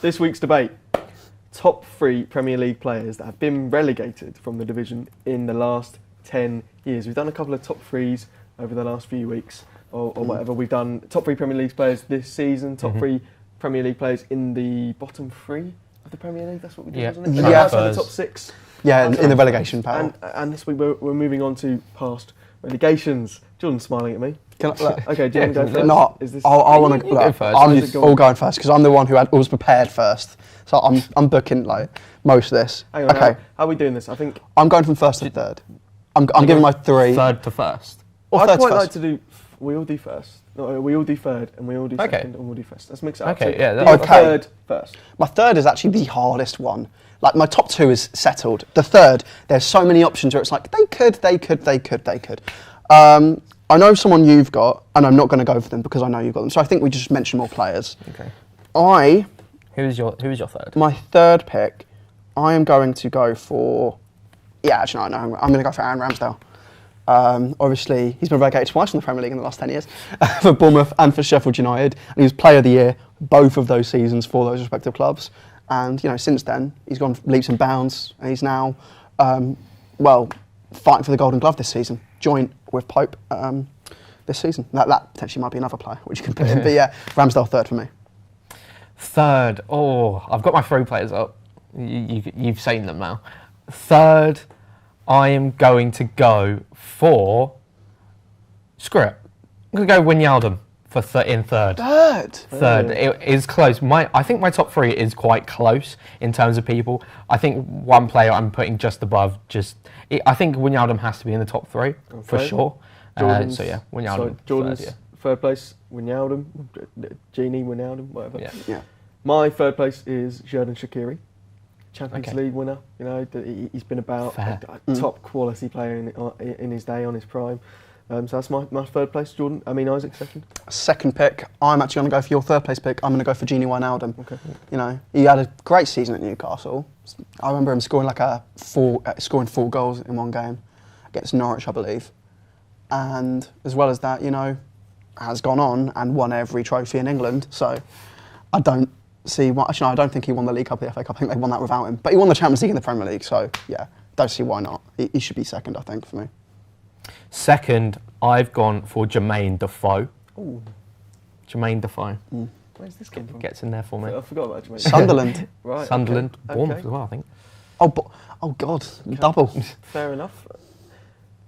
This week's debate. Top 3 Premier League players that have been relegated from the division in the last 10 years. We've done a couple of top 3s over the last few weeks or whatever. We've done top 3 Premier League players this season, top 3 Premier League players in the bottom 3 of the Premier League. That's what we did, wasn't it? Yeah. So the top 6. Yeah, in the relegation battle. And this week we're moving on to past relegations. Jordan's smiling at me. Okay, do you want to go first? No, I want to go first. I'm all going first because I'm the one who was prepared first. So I'm booking most of this. Hang on, okay. How are we doing this? I think I'm going from first to third. I'm giving my 3. Third to first. I'd quite like to do. We all do first. No, we all do third, and we all do second, and we'll do first. Let's mix it up. Okay, so yeah. Third first. My third is actually the hardest one. Like my top 2 is settled. The third, there's so many options where it's like they could. I know someone you've got, and I'm not going to go for them because I know you've got them. So I think we just mention more players. Okay. Who's your third? My third pick, I am going to go for. Yeah, actually, no, I'm going to go for Aaron Ramsdale. Obviously, he's been relegated twice in the Premier League in the last 10 years for Bournemouth and for Sheffield United, and he was Player of the Year both of those seasons for those respective clubs. And since then, he's gone leaps and bounds, and he's now, fighting for the Golden Glove this season, joint with Pope this season. That potentially might be another player which you can put in, but yeah, Ramsdale third for me. Third, I've got my 3 players up. You've seen them now. Third, I am going to go for. Screw it. I'm going to go Wijnaldum in third. Third. It is close. I think my top 3 is quite close in terms of people. I think one player I'm putting just above. I think Wijnaldum has to be in the top 3 for sure. So yeah, Wijnaldum. Jordan's third place. Wijnaldum, Genie Wijnaldum, whatever. Yeah. My third place is Xherdan Shaqiri, Champions League winner. He's been about a top quality player in his day, on his prime. So that's my third place. Jordan, Isaac second. Second pick, I'm actually going to go for your third place pick. I'm going to go for Genie Wijnaldum. Okay. He had a great season at Newcastle. I remember him scoring scoring 4 goals in one game against Norwich, I believe. And as well as that, has gone on and won every trophy in England. So I don't see why. Actually, no, I don't think he won the League Cup, the FA Cup. I think they won that without him. But he won the Champions League in the Premier League. So yeah, don't see why not. He should be second, I think, for me. Second, I've gone for Jermaine Defoe. Ooh. Jermaine Defoe. Where's this game from? Gets in there for me. I forgot about Jermaine. Sunderland. Right. Sunderland. Okay. Bournemouth as well, I think. Oh God, double. Fair enough.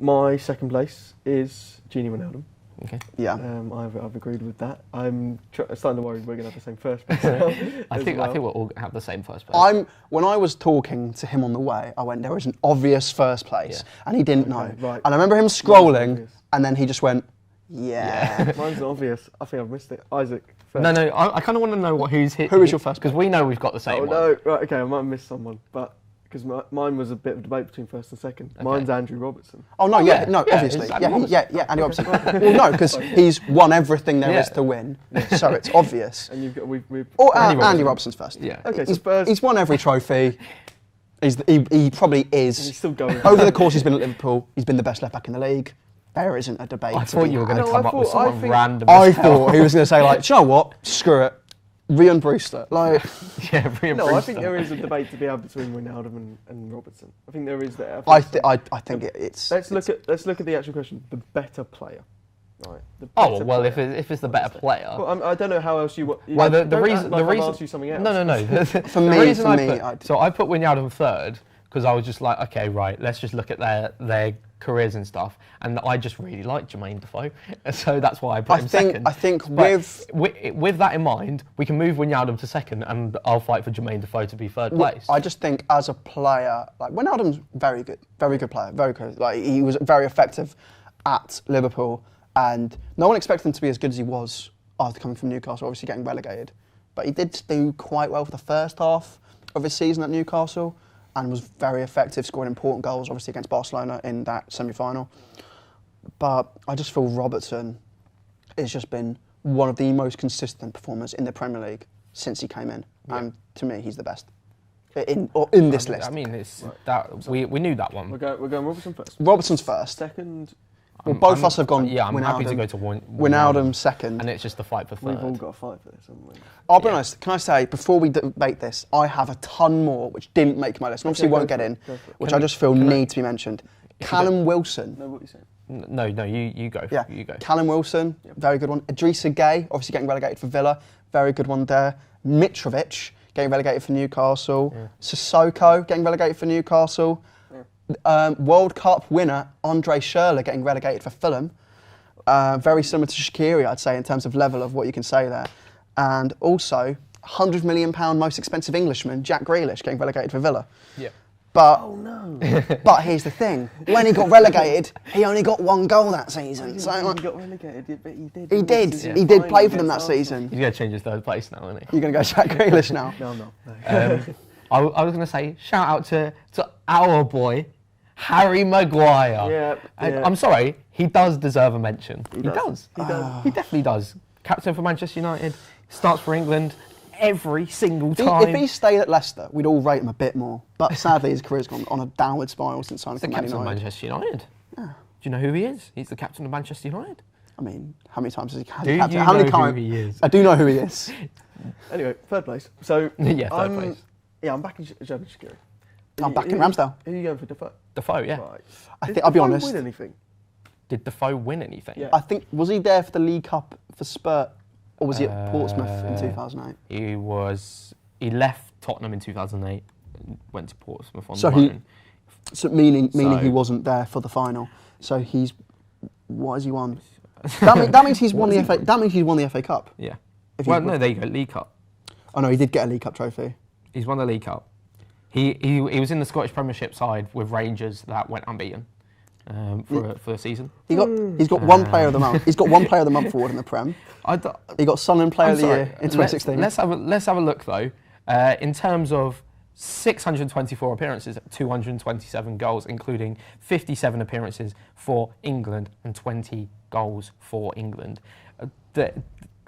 My second place is Genie Wijnaldum. Okay. Yeah. I've agreed with that. I'm starting to worry we're going to have the same first place now. I think we'll all have the same first place. When I was talking to him on the way, I went, there is an obvious first place, and he didn't know. Right. And I remember him scrolling, and then he just went, yeah. Mine's obvious. I think I've missed it. Isaac. First. No, I kind of want to know who's hit. Who is your first? Because we know we've got the same one. Oh no, right, okay, I might have missed someone, but because mine was a bit of a debate between first and second. Okay. Mine's Andrew Robertson. Oh no, obviously, Andy Robertson. Well, no, because he's won everything there is to win, so it's obvious. And you've got we've. Andy Robertson's first. Yeah. Okay, so Spurs. He's won every trophy. He probably is. He's still going. Over the course he's been at Liverpool, he's been the best left back in the league. There isn't a debate. I thought you were going to come up with someone random. I thought he was going to say do you know what? Screw it. Ryan Brewster. Ryan Brewster. No, I think there is a debate to be had between Wijnaldum and Robertson. I think there is there. I think it's. Let's look at the actual question. The better player. Right. If it's the better player. Well, I don't know how else you. Well, the reason. I've asked you something else. No. For me, I put Wijnaldum third because I was just like, okay, right, let's just look at their careers and stuff, and I just really like Jermaine Defoe, so that's why I put him second. I think with that in mind, we can move Wijnaldum to second, and I'll fight for Jermaine Defoe to be third place. I just think as a player, Wijnaldum's very good player, very good. He was very effective at Liverpool, and no one expected him to be as good as he was after coming from Newcastle, obviously getting relegated. But he did do quite well for the first half of his season at Newcastle, and was very effective, scoring important goals, obviously against Barcelona in that semi-final. But I just feel Robertson has just been one of the most consistent performers in the Premier League since he came in, and to me, he's the best in this list. I mean, we knew that one. We're going Robertson first. Robertson's first. Second, Well, both of us have gone. Yeah, I'm happy to go to Wijnaldum second. And it's just the fight for third. We've all got to fight for this, haven't we? I'll be honest, can I say, before we debate this, I have a ton more which didn't make my list, and obviously won't get in, which I just feel need to be mentioned. Callum Wilson. No, what are you saying? No, you go. Yeah, you go. Callum Wilson, very good one. Idrissa Gueye, obviously getting relegated for Villa, very good one there. Mitrovic, getting relegated for Newcastle. Yeah. Sissoko, getting relegated for Newcastle. Yeah. World Cup winner, Andre Schürrle, getting relegated for Fulham. Very similar to Shaqiri, I'd say, in terms of level of what you can say there. And also, £100 million most expensive Englishman, Jack Grealish, getting relegated for Villa. Yeah. But, Oh no! but here's the thing, when he got relegated, he only got 1 goal that season. So, He got relegated, but he did. he did. This is He did fine play for them that against Arsenal. season. He's going to change his third place now, isn't he? You're going to go Jack Grealish now? No, no. I was going to say, shout out to our boy, Harry Maguire. Yeah, And yeah. I'm sorry, he does deserve a mention. He does. does. He definitely does. Captain for Manchester United, starts for England every single time. If he stayed at Leicester, we'd all rate him a bit more. But sadly, his career's gone on a downward spiral since signing He's the for Man captain of United. Manchester United. Yeah. Do you know who he is? He's the captain of Manchester United. I mean, how many times has he had Do captain? you How many know who times? he is? I do know who he is. Anyway, third place. So Yeah, third place. Yeah, I'm back in Xabi Shaqiri. I'm back in Ramsdale. Who are you going for Defoe? Defoe, yeah. Right. I Did think I'll be Defoe honest. Win anything? Did Defoe win anything? Yeah. I think was he there for the League Cup for Spurs, or was he at Portsmouth in 2008? He left Tottenham in 2008, and went to Portsmouth on So loan. So meaning So- he wasn't there for the final. So he's what has he won? that means he's won the FA. That means he's won the FA Cup. Yeah. If Well, he's- no, there you go, League Cup. Oh no, he did get a League Cup trophy. He's won the League Cup. He was in the Scottish Premiership side with Rangers that went unbeaten for the season. He's got one player of the month. He's got one player of the month award in the Prem. He got Sunderland Player of the Year in 2016. Let's have a look though. In terms of 624 appearances, 227 goals, including 57 appearances for England and 20 goals for England.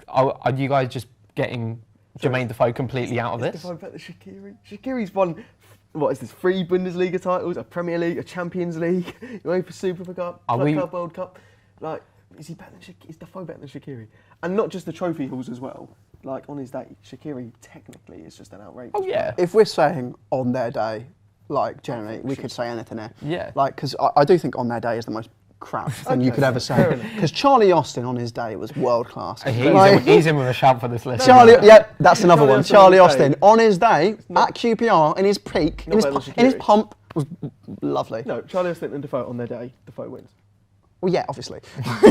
Are you guys just getting Jermaine Defoe completely out of this? Defoe better than Shaqiri? Shaqiri's won, what is this, 3 Bundesliga titles, a Premier League, a Champions League, UEFA Super Cup, Club Cup, World Cup. Like, is Defoe better than Shaqiri? And not just the trophy halls as well. Like, on his day, Shaqiri technically is just an outrageous Oh yeah. If we're saying on their day, like generally, we could say anything here. Yeah. Like, because I do think on their day is the most crap thing you could ever say. Because Charlie Austin on his day was world class. He's in with a shout for this list. Charlie, yeah, that's another Charlie one. Austin Charlie on his day. Austin on his day at QPR in his peak, Not better than in his Shaqiri. pump was lovely. No, Charlie Austin and Defoe on their day, Defoe wins. Well, yeah, obviously.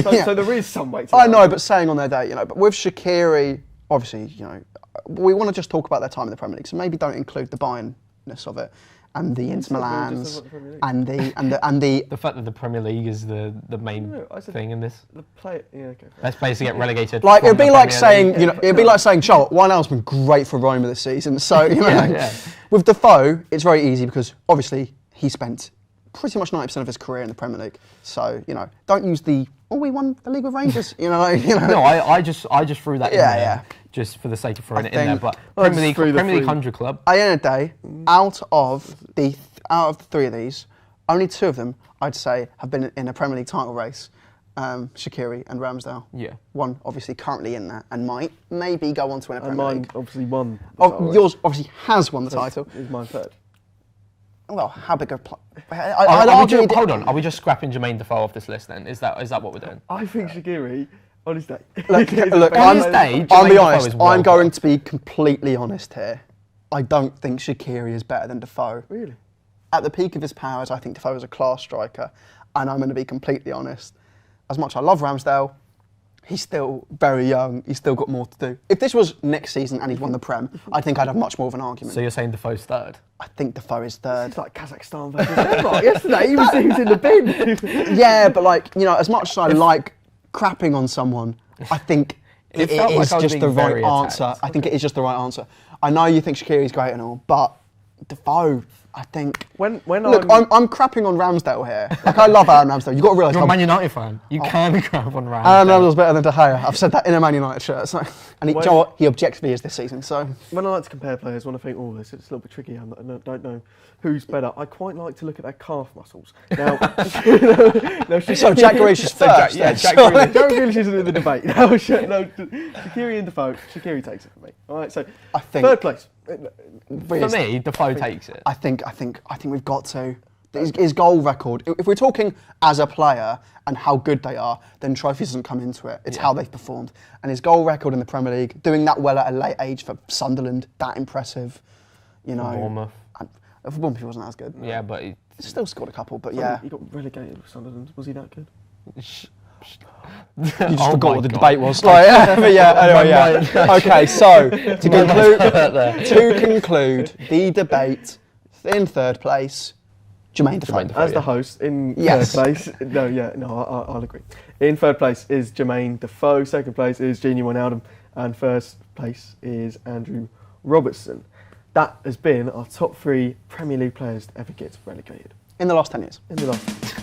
So, Yeah. so there is some weight to I that. know, but saying on their day, but with Shaqiri, obviously, we want to just talk about their time in the Premier League, so maybe don't include the Bayern-ness of it, and the Inter said we were just Milans, talking about the Premier League. and the The fact that the Premier League is the main No, I said- thing in this. The play, yeah, okay. Let's basically get relegated. like from it'd be the like Premier saying, League. it'd be like saying, Charlotte, Wijnaldum's been great for Roma this season. So Yeah. with Defoe, it's very easy because obviously he spent pretty much 90% of his career in the Premier League. So don't use we won the league with Rangers. No, I just threw that in Yeah, there yeah. just for the sake of throwing it in there. think- But I Premier just League, threw the Premier League three. 100 club. At the end of the day, out of the 3 of these, only 2 of them I'd say have been in a Premier League title race. Shaqiri and Ramsdale. Yeah. One obviously currently in that and might maybe go on to win a And Premier mine League. obviously won. the title race. Yours obviously has won the title. Is mine third. Well, how big a I'd Are we argue just, hold on, are we just scrapping Jermaine Defoe off this list then? Is that what we're doing? I think Shaqiri, on his day. Look, On his day, I'll be Jermaine Defoe honest. is I'm world going class. to be completely honest here. I don't think Shaqiri is better than Defoe. Really? At the peak of his powers, I think Defoe is a class striker, and I'm going to be completely honest. As much as I love Ramsdale, he's still very young. He's still got more to do. If this was next season and he's won the Prem, I think I'd have much more of an argument. So you're saying Defoe's third? I think Defoe is third. It's like Kazakhstan versus Denmark yesterday. He was in the bin. Yeah, but as much as I like crapping on someone, I think It it felt like is I was just the being right very answer. attacked. I think it is just the right answer. I know you think Shaqiri's great and all, but Defoe, I think. When Look, I'm crapping on Ramsdale here. Like, I love Aaron Ramsdale. You've got to realise You're a how Man United fan. You can crap on Ramsdale. Aaron Ramsdale's better than De Gea. I've said that in a Man United shirt. So, and do you know what? He objectively is this season. So when I like to compare players, when I think, oh, it's a little bit tricky, I don't know who's better. I quite like to look at their calf muscles. Now, so Jack Grealish is first. Jack Grealish isn't in the debate. No, Shaqiri and Defoe. Shaqiri takes it for me. All right, so I think third place. For me, Defoe takes it. I think we've got to. His goal record, if we're talking as a player and how good they are, then trophies doesn't come into it. It's how they've performed. And his goal record in the Premier League, doing that well at a late age for Sunderland, that impressive. You know, Bournemouth. Bournemouth he wasn't as good. Yeah, but he still scored a couple. But yeah, he got relegated with Sunderland. Was he that good? You just forgot what the debate was. Like, but yeah, anyway, yeah. Okay, so to conclude the debate, in third place, Jermaine Defoe. As the host, in third place, I'll agree. In third place is Jermaine Defoe, second place is Gini Wijnaldum, and first place is Andrew Robertson. That has been our top 3 Premier League players to ever get relegated. In the last 10 years. In the last